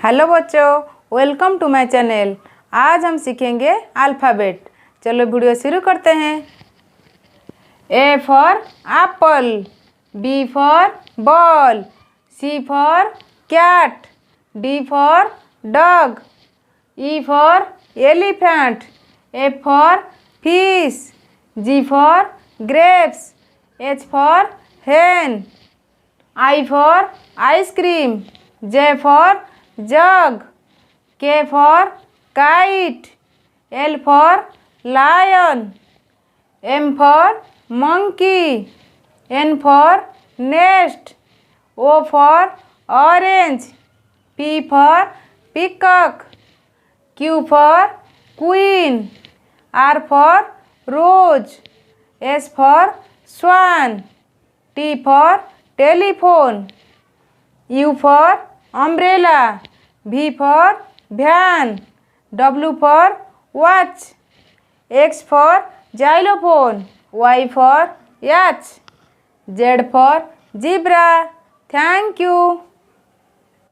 Hello बच्चों, welcome to my channel. आज हम सीखेंगे अल्फ़ाबेट। चलो वीडियो शुरू करते हैं। A for apple, B for ball, C for cat, D for dog, E for elephant, F for fish, G for grapes, H for hen, I for ice cream, J for jug, K for kite, L for lion, M for monkey, N for nest, O for orange, P for peacock, Q for queen, R for rose, S for swan, T for telephone, U for umbrella, V for van, W for watch, X for xylophone, Y for yacht, Z for zebra. Thank you.